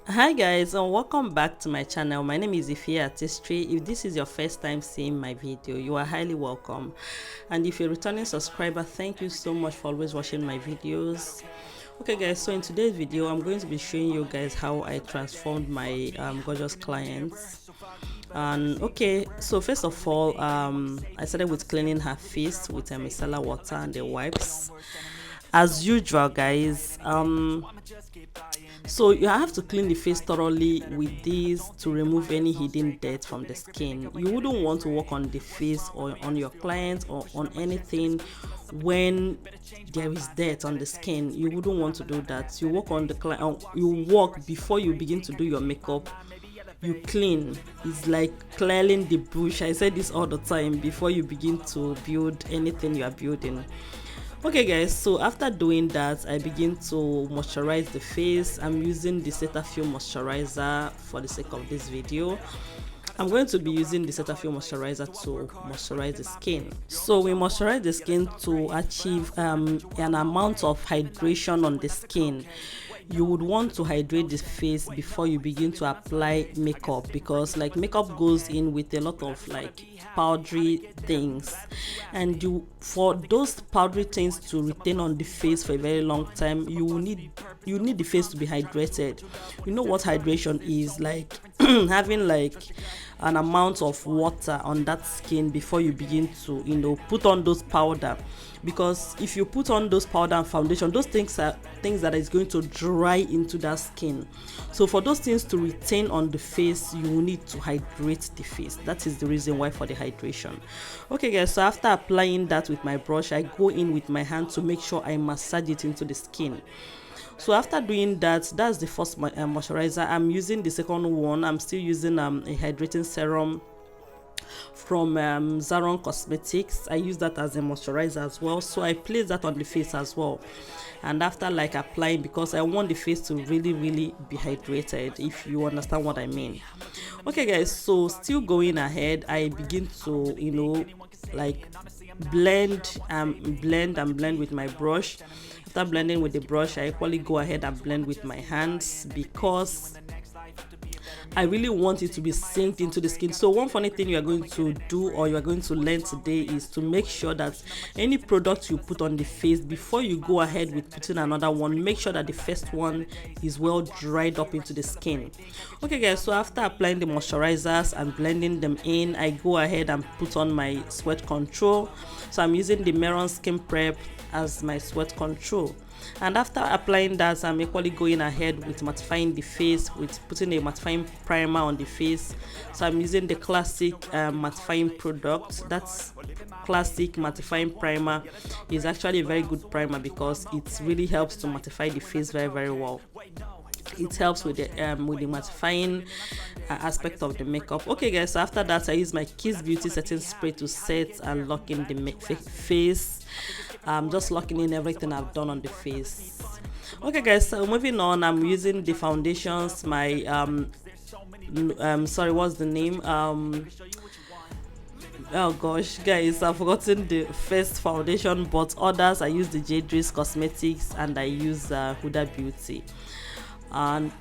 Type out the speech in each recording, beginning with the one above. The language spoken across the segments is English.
Hi guys, and welcome back to my channel. My name is Ify Artistry. If this is your first time seeing my video, you are highly welcome. And if you're a returning subscriber, thank you so much for always watching my videos. Okay guys, so in today's video I'm going to be showing you guys how I transformed my gorgeous clients. And okay, so first of all, I started with cleaning her face with a micellar water and the wipes as usual, guys. So you have to clean the face thoroughly with this to remove any hidden dirt from the skin. You wouldn't want to work on the face or on your client or on anything when there is dirt on the skin. You wouldn't want to do that. You work on the client, you work before you begin to do your makeup. You clean. It's like clearing the bush. I say this all the time before you begin to build anything you are building. Okay guys, so after doing that, I begin to moisturize the face. I'm using the Cetaphil moisturizer for the sake of this video. I'm going to be using the Cetaphil moisturizer to moisturize the skin. So we moisturize the skin to achieve an amount of hydration on the skin. You would want to hydrate the face before you begin to apply makeup, because like makeup goes in with a lot of like powdery things, and for those powdery things to retain on the face for a very long time, you need the face to be hydrated. You know what hydration is like? Having like an amount of water on that skin before you begin to put on those powder, because if you put on those powder and foundation, those things are things that is going to dry into that skin. So for those things to retain on the face, you need to hydrate the face. That is the reason why for the hydration. Okay guys, so after applying that with my brush, I go in with my hand to make sure I massage it into the skin. So after doing that, that's the first moisturizer. I'm using the second one. I'm still using a hydrating serum from Yanga Cosmetics. I use that as a moisturizer as well, so I place that on the face as well. And after like applying, because I want the face to really be hydrated, if you understand what I mean. Okay guys, so still going ahead, I begin to like blend with my brush. After blending with the brush, I equally go ahead and blend with my hands, because I really want it to be synced into the skin. So one funny thing you are going to do, or you are going to learn today, is to make sure that any product you put on the face, before you go ahead with putting another one, make sure that the first one is well dried up into the skin. Okay guys, so after applying the moisturizers and blending them in, I go ahead and put on my sweat control. So I'm using the Merak Skin Prep as my sweat control. And after applying that, I'm equally going ahead with mattifying the face, with putting a mattifying primer on the face. So I'm using the classic mattifying product. That's classic mattifying primer. Is actually a very good primer, because it really helps to mattify the face very well. It helps with the mattifying aspect of the makeup. Okay guys, so after that, I use my Kiss Beauty setting spray to set and lock in the face. Just locking in everything I've done on the face. Okay guys, so moving on, I'm using the foundations, my sorry, what's the name, oh gosh guys, I've forgotten the first foundation, but others I use the Jaydriz Cosmetics, and I use Huda Beauty and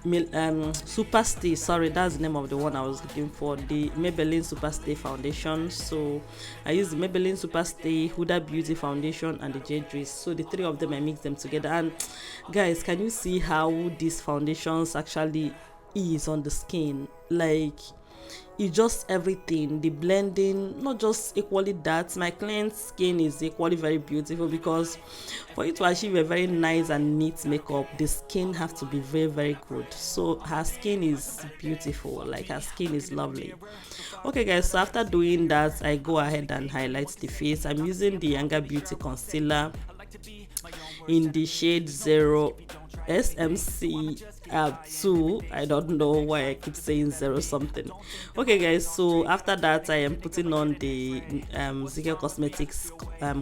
Super Stay, sorry, that's the name of the one I was looking for, the Maybelline Super Stay foundation. So I use the Maybelline Super Stay, Huda Beauty foundation, and the Jaydriz. So the three of them, I mix them together. And guys, can you see how these foundations actually is on the skin? Like, it's just everything, the blending, not just equally that. My client's skin is equally very beautiful, because for you to achieve a very nice and neat makeup, the skin have to be very good. So her skin is beautiful, like her skin is lovely. Okay guys, so after doing that, I go ahead and highlight the face. I'm using the Yanga Beauty concealer in the shade 0 SMC 2. I don't know why I keep saying 0 something. Okay guys, so after that, I am putting on the Zikel Cosmetics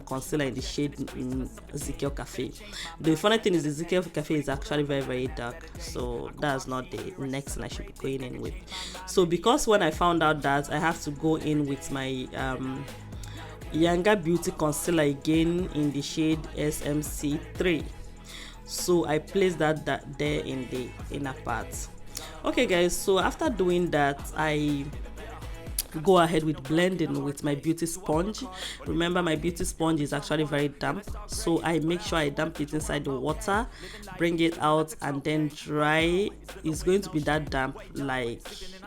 concealer in the shade Zikel Cafe. The funny thing is, the Zikel Cafe is actually very dark, so that's not the next thing I should be going in with. So because when I found out that I have to go in with my Yanga Beauty concealer again in the shade SMC 3, so I placed that there in the inner part. Okay guys, so after doing that, I go ahead with blending with my beauty sponge. Remember, my beauty sponge is actually very damp, so I make sure I damp it inside the water, bring it out, and then dry. It's going to be that damp, like,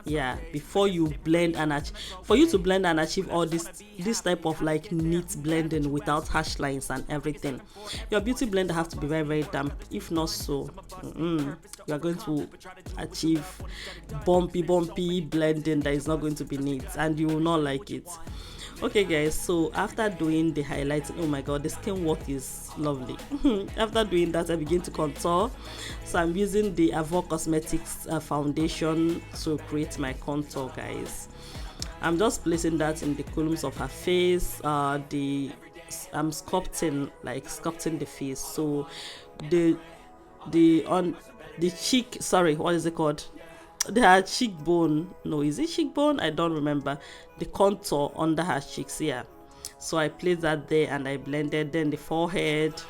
yeah, before you blend and for you to blend and achieve all this type of like neat blending without harsh lines and everything, your beauty blender have to be very damp. If not so, you are going to achieve bumpy blending that is not going to be neat, and you will not like it. Okay guys, so after doing the highlighting, oh my god, the skin work is lovely. After doing that, I begin to contour. So I'm using the Yanga Cosmetics foundation to create my contour, guys. I'm just placing that in the columns of her face. I'm sculpting the face. So the cheek, sorry, what is it called, the cheekbone, no, is it cheekbone, I don't remember, the contour under her cheeks, yeah. So I placed that there and I blended. Then the forehead,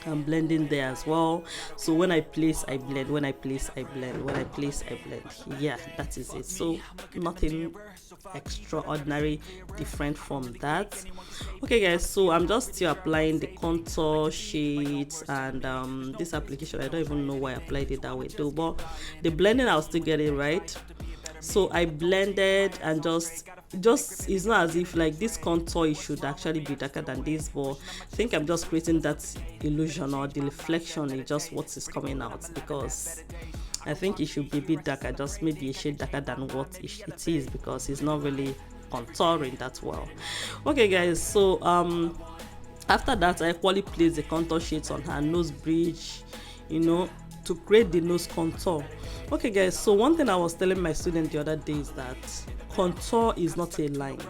I'm blending there as well. So when I place, I blend. When I place, I blend. When I place, I blend. Yeah, that is it. So nothing extraordinary different from that. Okay guys, so I'm just still applying the contour shades and this application, I don't even know why I applied it that way though, but the blending I'll still get it right. So I blended and just it's not as if like this contour, it should actually be darker than this, but I think I'm just creating that illusion, or the reflection is just what is coming out, because I think it should be a bit darker, just maybe a shade darker than what it is, because it's not really contouring that well. Okay guys, so after that, I equally place the contour shades on her nose bridge, you know, to create the nose contour. Okay guys, so one thing I was telling my student the other day is that contour is not a line.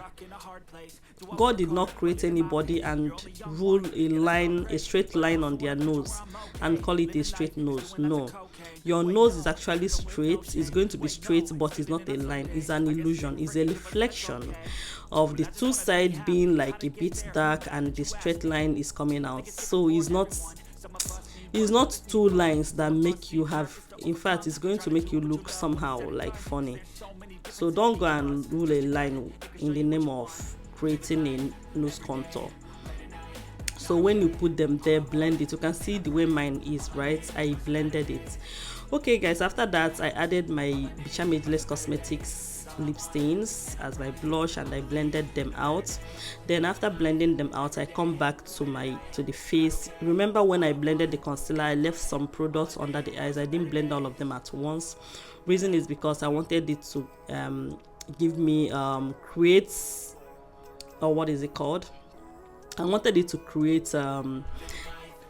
God did not create anybody and rule a straight line on their nose and call it a straight nose. No, your nose is actually straight. It's going to be straight, but it's not a line. It's an illusion. It's a reflection of the two sides being like a bit dark and the straight line is coming out. So it's not two lines that make you have, in fact, it's going to make you look somehow like funny. So don't go and rule a line in the name of creating a nose contour. So when you put them there, blend it. You can see the way mine is, right? I blended it. Okay guys, after that, I added my Becharmageless Cosmetics lip stains as my blush and I blended them out. Then after blending them out, I come back to the face. Remember when I blended the concealer, I left some products under the eyes. I didn't blend all of them at once. Reason is because I wanted it to give me create, or what is it called, I wanted it to create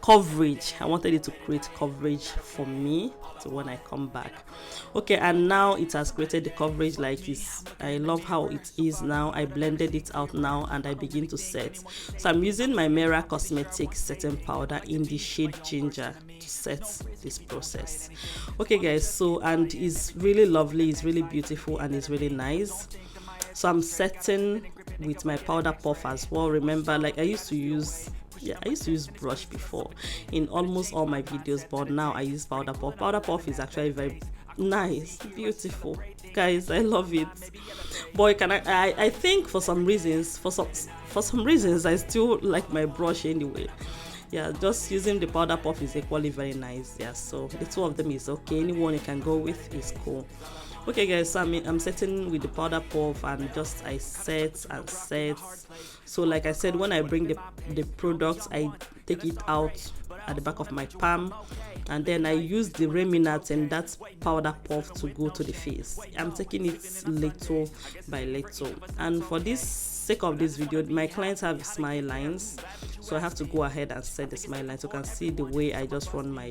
coverage. I wanted it to create coverage for me, so when I come back. Okay, and now it has created the coverage like this. I love how it is now. I blended it out now and I begin to set. So I'm using my Merak Cosmetics setting powder in the shade Ginger to set this process. Okay guys, so, and it's really lovely, it's really beautiful, and it's really nice. So I'm setting with my powder puff as well. Remember, like I used to use brush before in almost all my videos, but now I use powder puff. Powder puff is actually very nice, beautiful, guys. I love it. Boy, I think for some reasons I still like my brush anyway. Yeah, just using the powder puff is equally very nice. Yeah, so the two of them is okay. Anyone you can go with is cool. Okay guys, so I'm setting with the powder puff and just I set and set. So like I said, when I bring the product, I take it out at the back of my palm and then I use the remnant and that powder puff to go to the face. I'm taking it little by little, and for this sake of this video, my clients have smile lines, so I have to go ahead and set the smile lines. You can see the way I just run my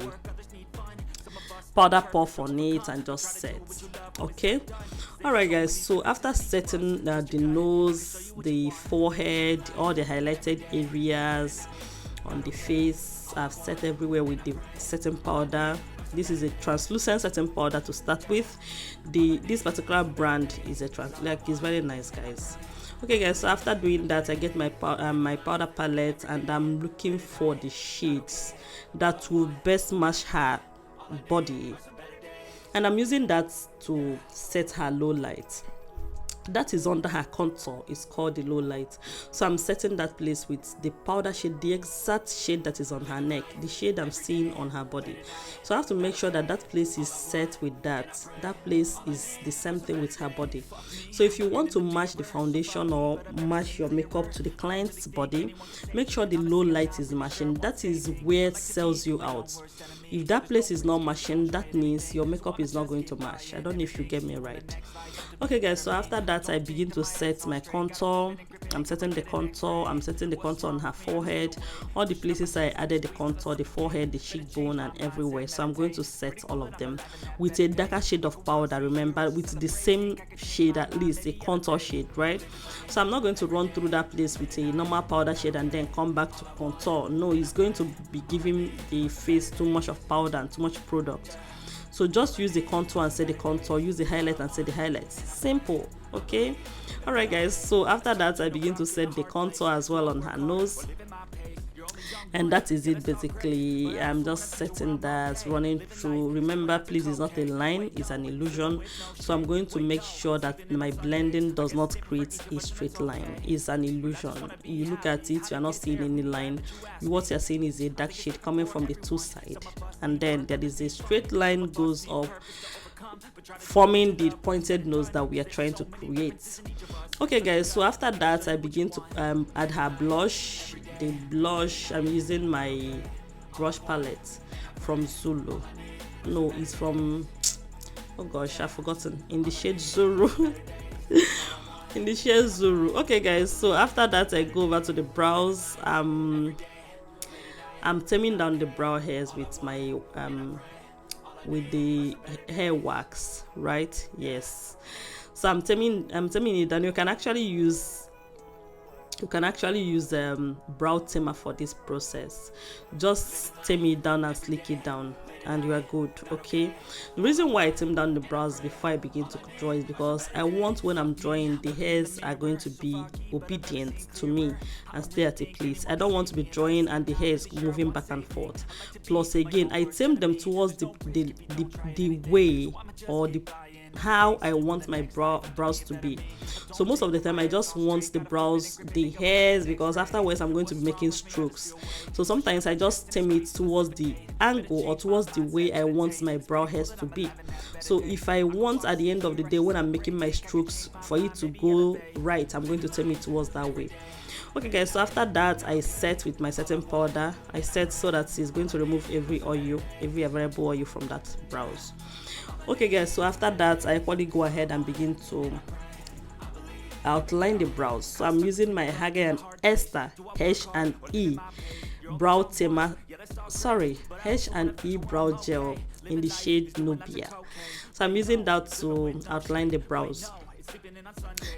powder puff on it and just set. Okay, all right guys, so after setting the nose, the forehead, all the highlighted areas on the face, I've set everywhere with the setting powder. This is a translucent setting powder to start with. This particular brand is it's very nice, guys. Okay guys, so after doing that, I get my powder palette and I'm looking for the shades that will best match her body. and I'm using that to set her low light. That is under her contour, is called the low light. So I'm setting that place with the powder shade, the exact shade that is on her neck, the shade I'm seeing on her body. So I have to make sure that that place is set with that place is the same thing with her body. So if you want to match the foundation or match your makeup to the client's body, make sure the low light is matching. That is where it sells you out. If that place is not matching, that means your makeup is not going to match. I don't know if you get me right. Okay guys, so after that I begin to set my contour. I'm setting the contour on her forehead, all the places I added the contour, the forehead, the cheekbone, and everywhere. So I'm going to set all of them with a darker shade of powder, remember, with the same shade, at least a contour shade, right? So I'm not going to run through that place with a normal powder shade and then come back to contour. No, it's going to be giving the face too much of powder and too much product. So just use the contour and set the contour, use the highlight and set the highlights. Simple. Okay, all right guys, so after that I begin to set the contour as well on her nose, and that is it. Basically, I'm just setting that, running through. Remember, please, it's not a line, it's an illusion. So I'm going to make sure that my blending does not create a straight line. It's an illusion. You look at it, you're not seeing any line. What you're seeing is a dark shade coming from the two sides, and then there is a straight line goes up, forming the pointed nose that we are trying to create. Okay guys, so after that I begin to add her blush. The blush, I'm using my brush palette from Zulu. No, it's from, oh gosh, I've forgotten, in the shade Zulu. In the shade Zulu. Okay guys, so after that I go over to the brows. I'm trimming down the brow hairs with my with the hair wax, right? Yes, so I'm trimming it down. You can actually use brow trimmer for this process. Just trim it down and slick it down and you are good. Okay, the reason why I trim down the brows before I begin to draw is because I want, when I'm drawing, the hairs are going to be obedient to me and stay at a place. I don't want to be drawing and the hair is moving back and forth. Plus again, I trim them towards the way, or the how I want my brows to be. So most of the time I just want the brows, the hairs, because afterwards I'm going to be making strokes. So sometimes I just trim it towards the angle or towards the way I want my brow hairs to be. So if I want, at the end of the day, when I'm making my strokes, for it to go right, I'm going to trim it towards that way. Okay guys, so after that I set with my setting powder. I set so that it's going to remove every oil, every available oil from that brows. Okay guys, so after that I equally go ahead and begin to outline the brows. So I'm using my Hager & Esther H&E brow trimmer, H&E brow gel in the shade Nubia. So I'm using that to outline the brows,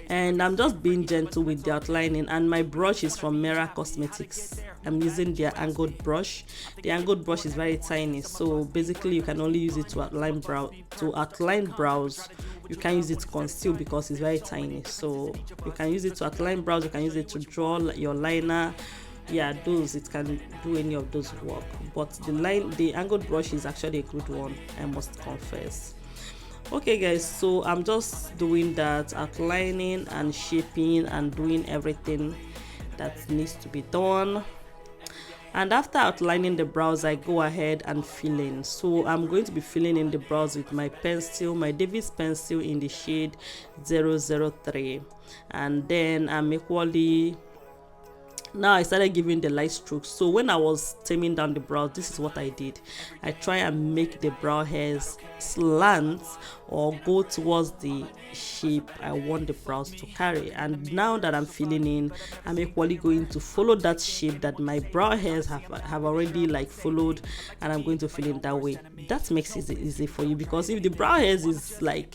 and I'm just being gentle with the outlining. And my brush is from Merak Cosmetics. I'm using their angled brush. The angled brush is very tiny, so basically you can only use it to outline brows. You can use it to conceal because it's very tiny. So you can use it to outline brows, you can use it to draw your liner. Yeah, those, it can do any of those work. But the angled brush is actually a good one, I must confess. Okay guys, so I'm just doing that, outlining and shaping and doing everything that needs to be done. And after outlining the brows, I go ahead and fill in. So I'm going to be filling in the brows with my pencil, my David's pencil in the shade 003. And then I'm equally, now I started giving the light strokes. So when I was trimming down the brows, this is what I did. I try and make the brow hairs slant or go towards the shape I want the brows to carry. And now that I'm filling in, I'm equally going to follow that shape that my brow hairs have already like followed, and I'm going to fill in that way. That makes it easy for you, because if the brow hairs is like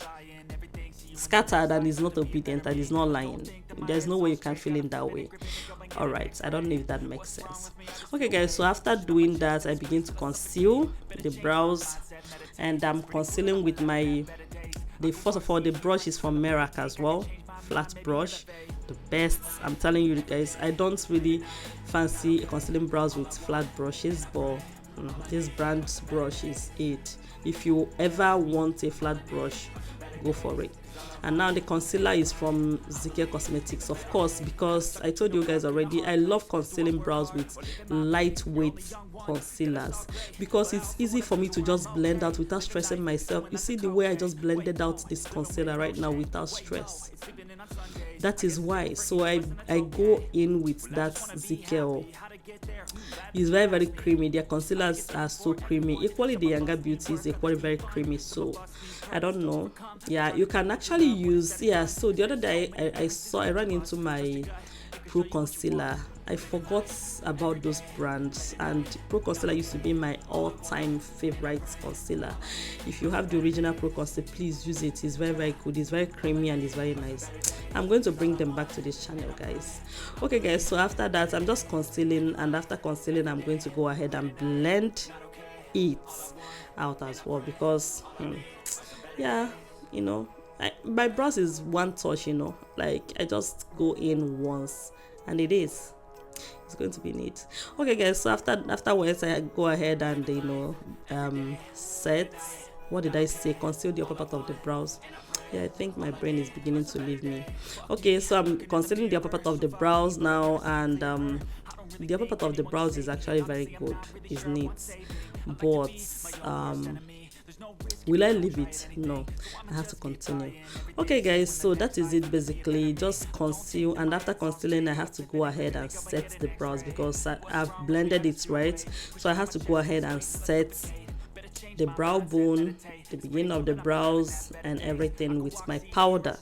scattered and is not obedient and is not lying, there's no way you can fill in that way. All right, I don't know if that makes sense. Okay guys, so after doing that, I begin to conceal the brows, and I'm concealing with my first of all, the brush is from Merak as well, flat brush, the best. I'm telling you guys, I don't really fancy concealing brows with flat brushes, but This brand brush is it. If you ever want a flat brush, go for it. And now the concealer is from Zikel Cosmetics, of course, because I told you guys already, I love concealing brows with lightweight concealers because it's easy for me to just blend out without stressing myself. You see the way I just blended out this concealer right now without stress. That is why. So I go in with that Zikel. It's very, very creamy. Their concealers are so creamy. Equally, the Yanga Beauty is equally very creamy. So I don't know. Yeah, you can actually use. Yeah. So the other day I ran into my Pro concealer. I forgot about those brands, and Pro concealer used to be my all-time favorite concealer. If you have the original Pro concealer, please use it. It's very, very good. It's very creamy and it's very nice. I'm going to bring them back to this channel, guys. Okay, guys, so after that I'm just concealing, and after concealing I'm going to go ahead and blend it out as well, because yeah, you know, my brows is one touch, you know, like I just go in once and it's going to be neat. Okay, guys, so afterwards I go ahead and, you know, set, what did I say, conceal the upper part of the brows. Yeah, I think my brain is beginning to leave me. Okay, so I'm concealing the upper part of the brows now, and the upper part of the brows is actually very good, it's neat, but will I leave it? No, I have to continue. Okay, guys, so that is it basically. Just conceal, and after concealing I have to go ahead and set the brows because I've blended it, right? So I have to go ahead and set the brow bone, the beginning of the brows and everything with my powder,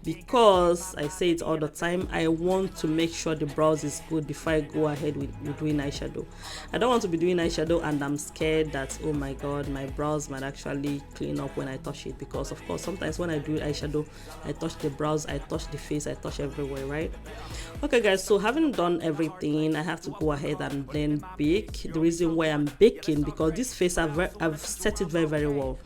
because I say it all the time, I want to make sure the brows is good before I go ahead with doing eyeshadow. I don't want to be doing eyeshadow and I'm scared that, oh my god, my brows might actually clean up when I touch it, because of course sometimes when I do eyeshadow I touch the brows, I touch the face, I touch everywhere, right? Okay, guys, so having done everything, I have to go ahead and then bake. The reason why I'm baking, because this face I've set it very, very well.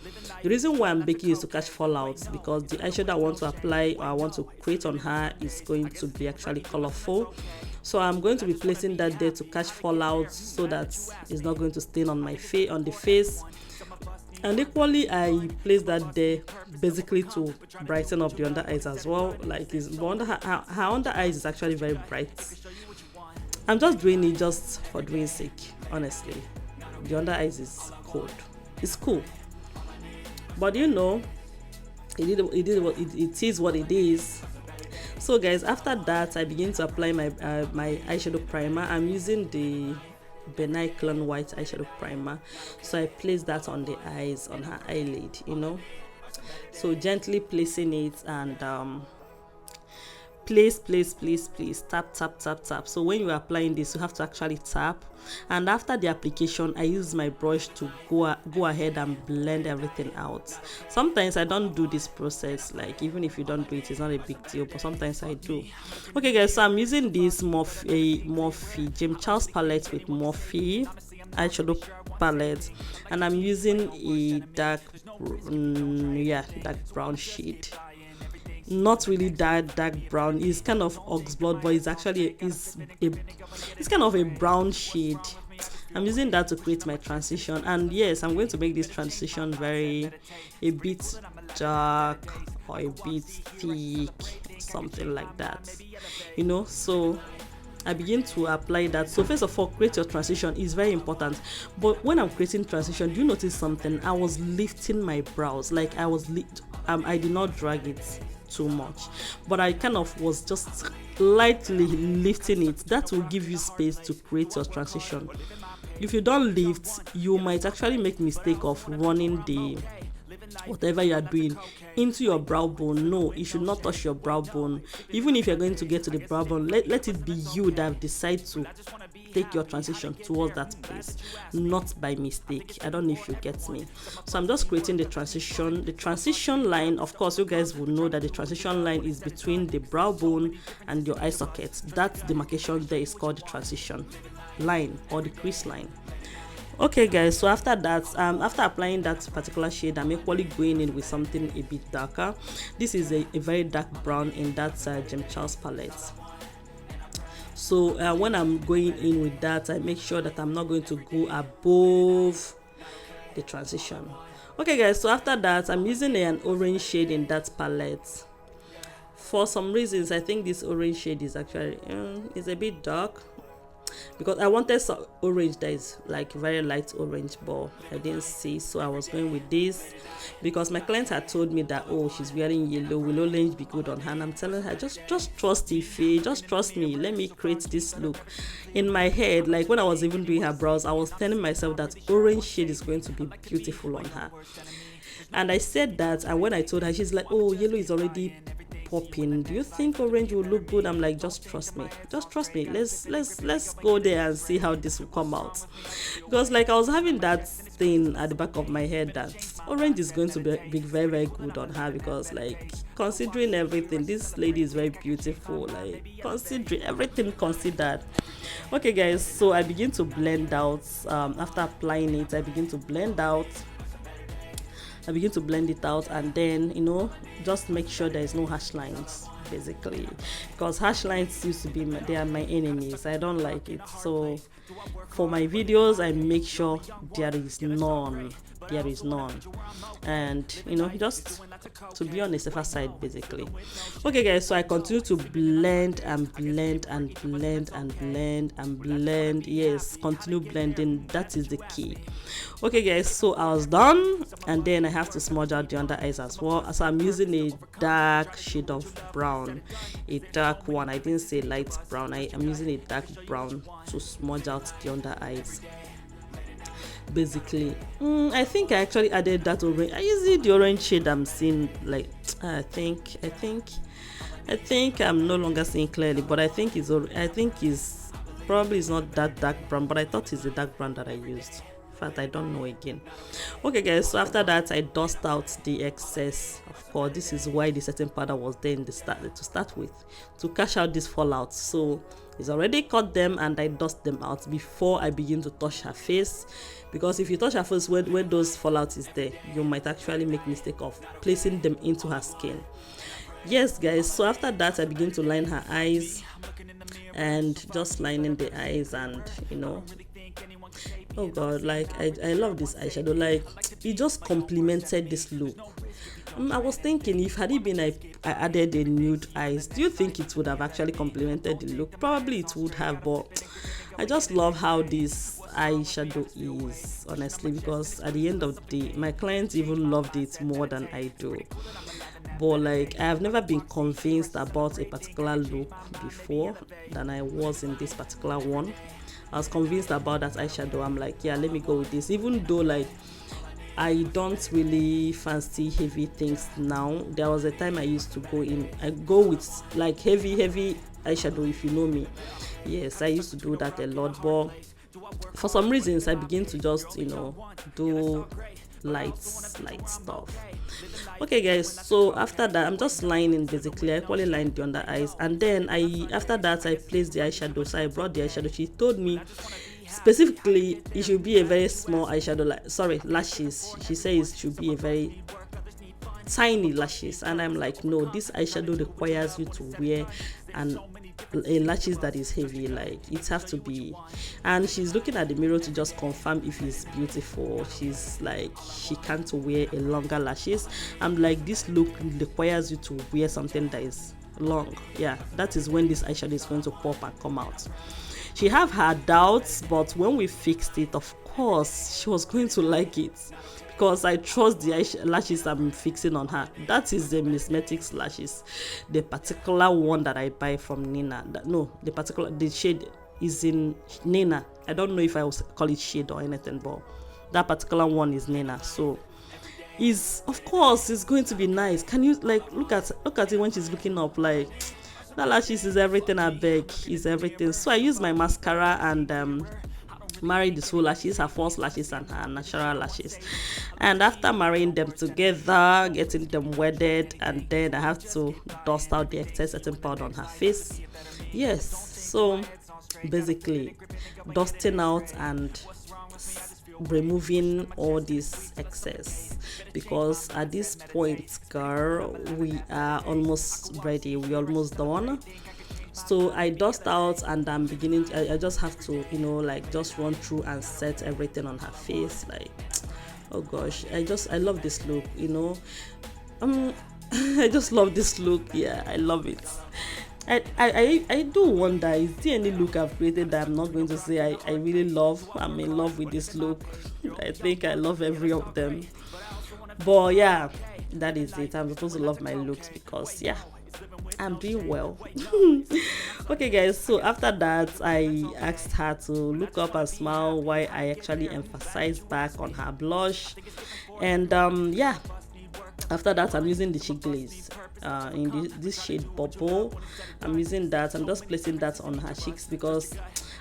The reason why I'm baking is to catch fallouts, because the eyeshadow I want to apply or I want to create on her is going to be actually colorful. So I'm going to be placing that there to catch fallouts so that it's not going to stain on my face, on the face. And equally I place that there basically to brighten up the under eyes as well. Like her under eyes is actually very bright. I'm just doing it just for doing sake, honestly. The under eyes is cool. It's cool, but you know, it is what it is. So guys, after that I begin to apply my my eyeshadow primer. I'm using the Becharm white eyeshadow primer, so I place that on the eyes, on her eyelid, you know, so gently placing it, and place, tap. So when you are applying this, you have to actually tap, and after the application I use my brush to go ahead and blend everything out. Sometimes I don't do this process, like even if you don't do it, it's not a big deal, but sometimes I do. Okay, guys, so I'm using this Morphe Charlse palette with Morphe eyeshadow palette, and I'm using a dark brown shade. Not really dark brown, it's kind of ox blood, but it's actually it's kind of a brown shade. I'm using that to create my transition, and yes, I'm going to make this transition a bit dark or a bit thick, something like that, you know. So I begin to apply that. So first of all, create your transition is very important. But when I'm creating transition, do you notice something? I was lifting my brows, like I did not drag it too much, but I kind of was just lightly lifting it. That will give you space to create your transition. If you don't lift, you might actually make mistake of running the whatever you are doing into your brow bone. No, you should not touch your brow bone. Even if you're going to get to the brow bone, let it be you that decide to take your transition towards that place, not by mistake. I don't know if you get me. So I'm just creating the transition line. Of course, you guys will know that the transition line is between the brow bone and your eye socket. That demarcation there is called the transition line or the crease line. Okay, guys, so after that, after applying that particular shade, I'm equally going in with something a bit darker. This is a very dark brown in that Charlse palette. So when I'm going in with that, I make sure that I'm not going to go above the transition. Okay guys, so after that I'm using an orange shade in that palette. For some reasons I think this orange shade is actually is a bit dark, because I wanted some orange that is like very light orange, but I didn't see, so I was going with this because my client had told me that, oh, she's wearing yellow, will orange be good on her? And I'm telling her, just trust Ife, just trust me, let me create this look. In my head, like when I was even doing her brows, I was telling myself that orange shade is going to be beautiful on her. And I said that, and when I told her, she's like, oh, yellow is already popping, do you think orange will look good? I'm like, just trust me, let's go there and see how this will come out. Because like I was having that thing at the back of my head that orange is going to be very, very good on her, because like considering everything, this lady is very beautiful, like considering everything considered. Okay guys, so I begin to blend out. After applying it, I begin to blend it out, and then, you know, just make sure there is no harsh lines, basically, because harsh lines used to be they are my enemies. I don't like it. So for my videos I make sure there is none, and you know, just to be on the safer side, basically. Okay guys, so I continue to blend and blend and blend and blend and blend. Yes, continue blending, that is the key. Okay guys, so I was done, and then I have to smudge out the under eyes as well. So I'm using a dark shade of brown, a dark one. I didn't say light brown, I'm using a dark brown to smudge out the under eyes, basically. I think I actually added that orange. I use the orange shade I'm seeing, like I think I'm no longer seeing clearly, but I think it's probably is not that dark brown, but I thought it's the dark brown that I used. In fact, I don't know again. Okay guys, so after that I dust out the excess. Of course, this is why the setting powder was there in the to start with, to cash out this fallout. So it's already cut them, and I dust them out before I begin to touch her face, because if you touch her face when those fallout is there, you might actually make mistake of placing them into her skin. Yes guys, so after that I begin to line her eyes, and just lining the eyes, and you know, oh god, like I love this eyeshadow. Like it just complemented this look. I was thinking, if had it been I added a nude eyes, do you think it would have actually complemented the look? Probably it would have, but I just love how this eyeshadow is, honestly, because at the end of the day my clients even loved it more than I do. But like I have never been convinced about a particular look before than I was in this particular one. I was convinced about that eyeshadow. I'm like, yeah, let me go with this, even though like I don't really fancy heavy things now. There was a time I used to go with like heavy eyeshadow, if you know me. Yes, I used to do that a lot, but for some reasons I begin to just, you know, do light stuff. Okay guys, so after that I'm just lining, basically I equally lined the under eyes, and then after that I placed the eyeshadow. So I brought the eyeshadow. She told me specifically it should be a very small eyeshadow, lashes. She says it should be a very tiny lashes, and I'm like, no, this eyeshadow requires you to wear a lashes that is heavy, like it have to be. And she's looking at the mirror to just confirm if it's beautiful. She's like, she can't wear a longer lashes. I'm like, this look requires you to wear something that is long. Yeah, that is when this eyeshadow is going to pop and come out. She have her doubts, but when we fixed it, of course she was going to like it, because I trust the lashes I'm fixing on her. That is the Cosmetics lashes, the particular one that I buy from Nina. The shade is in Nina. I don't know if I will call it shade or anything, but that particular one is Nina. So of course it's going to be nice. Can you like look at it when she's looking up? Like that lashes is everything. I beg, is everything. So I use my mascara and marry the Soo lashes, her false lashes and her natural lashes, and after marrying them together, getting them wedded, and then I have to dust out the excess setting powder on her face. Yes, so basically dusting out and removing all this excess, because at this point, girl, we are almost ready, we're almost done. So I dust out and I'm beginning to, I just have to, you know, like just run through and set everything on her face. Like, oh gosh, I love this look, you know. I just love this look. Yeah, I love it. I do wonder, is there any look I've created that I'm not going to say I really love? I'm in love with this look. I think I love every of them. But yeah, that is it. I'm supposed to love my looks because yeah, I'm doing well. Okay guys, so after that I asked her to look up and smile while I actually emphasized back on her blush. And yeah, after that I'm using the cheek glaze in this shade Bubble. I'm using that. I'm just placing that on her cheeks because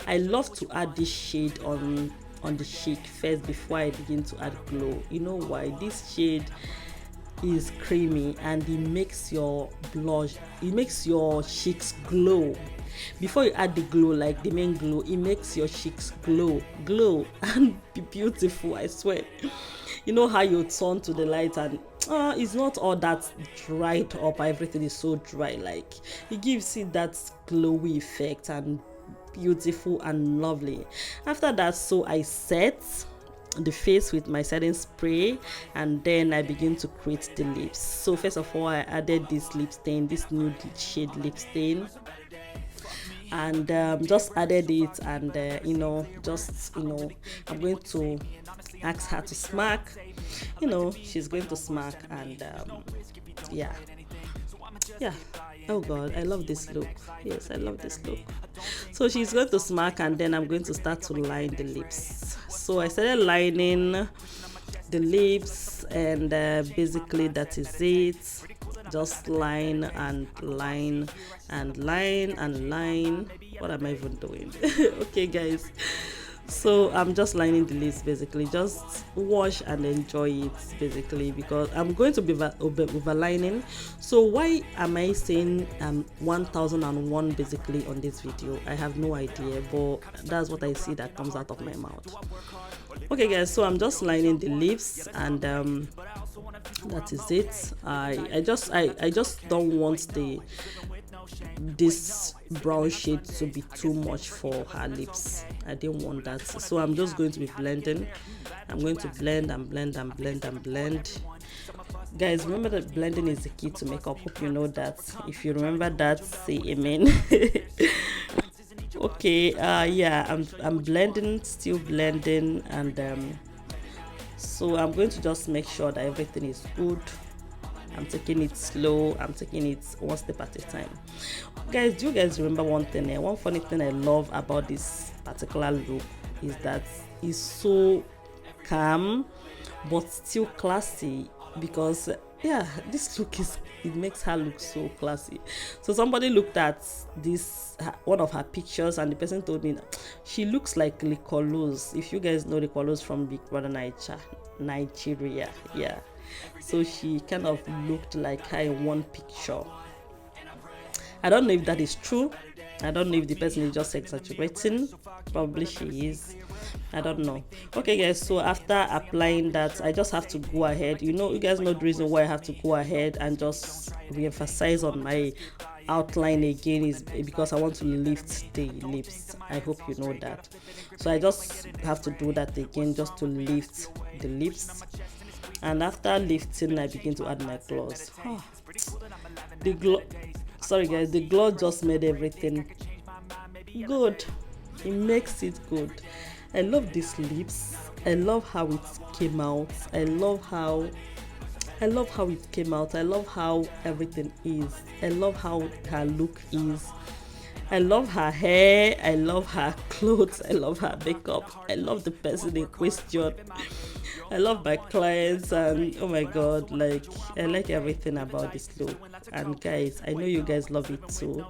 I love to add this shade on the cheek first before I begin to add glow. You know why? This shade is creamy and it makes your blush, it makes your cheeks glow. Before you add the glow, like the main glow, it makes your cheeks glow and be beautiful, I swear. You know how you turn to the light and it's not all that dried up, everything is so dry, like it gives it that glowy effect and beautiful and lovely. After that, so I set the face with my setting spray and then I begin to create the lips. So first of all, I added this lip stain, this nude shade lip stain, and just added it, and you know, just, you know, I'm going to ask her to smack. You know, she's going to smack, and yeah. Oh god, I love this look. Yes, I love this look. So she's going to smack and then I'm going to start to line the lips. So I started lining the lips, and basically that is it. Just line and line and line and line. What am I even doing? Okay guys, so I'm just lining the lips, basically just wash and enjoy it, basically, because I'm going to be overlining. So why am I saying 1001 basically on this video? I have no idea, but that's what I see that comes out of my mouth. Okay guys, so I'm just lining the lips, and that is it. I just don't want this brown shade to be too much for her lips. I didn't want that, so I'm just going to be blending. I'm going to blend and blend and blend and blend. Guys, remember that blending is the key to makeup. Hope you know that. If you remember that, say amen. Okay, yeah, I'm blending, still blending, and so I'm going to just make sure that everything is good. I'm taking it slow, I'm taking it one step at a time. Guys, do you guys remember one thing? One funny thing I love about this particular look is that it's so calm but still classy, because yeah, this look it makes her look so classy. So somebody looked at this one of her pictures and the person told me she looks like Licolos. If you guys know Licolos from Big Brother Nigeria, yeah. So she kind of looked like her in one picture. I don't know if that is true. I don't know if the person is just exaggerating. Probably she is. I don't know. Okay guys, so after applying that, I just have to go ahead. You know, you guys know the reason why I have to go ahead and just re-emphasize on my outline again is because I want to lift the lips. I hope you know that. So I just have to do that again, just to lift the lips. And after lifting, I begin to add my gloss. The glow, sorry guys, the glow just made everything good. It makes it good. I love these lips. I love how it came out. I love how it came out. I love how everything is. I love how her look is. I love her hair. I love her clothes. I love her makeup. I love the person in question. I love my clients, and oh my god, like I like everything about this look. And guys, I know you guys love it too.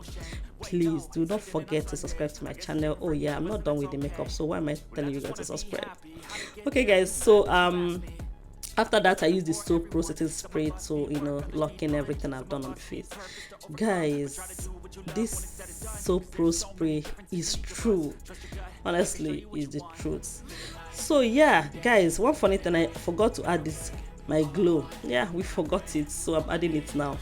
Please do not forget to subscribe to my channel. Oh yeah, I'm not done with the makeup, so why am I telling you guys to subscribe? Okay guys, so after that I use the Soo Pro setting spray to, you know, lock in everything I've done on the face. Guys, this Soo Pro spray is true. Honestly, is the truth. So yeah guys, one funny thing, I forgot to add this, my glow. Yeah, we forgot it, so I'm adding it now.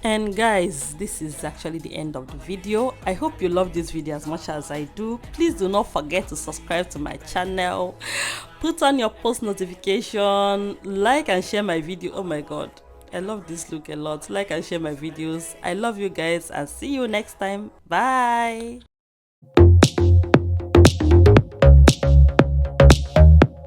And guys, this is actually the end of the video. I hope you love this video as much as I do. Please do not forget to subscribe to my channel, put on your post notification, like and share my video. Oh my god, I love this look a lot. Like and share my videos. I love you guys and see you next time. Bye.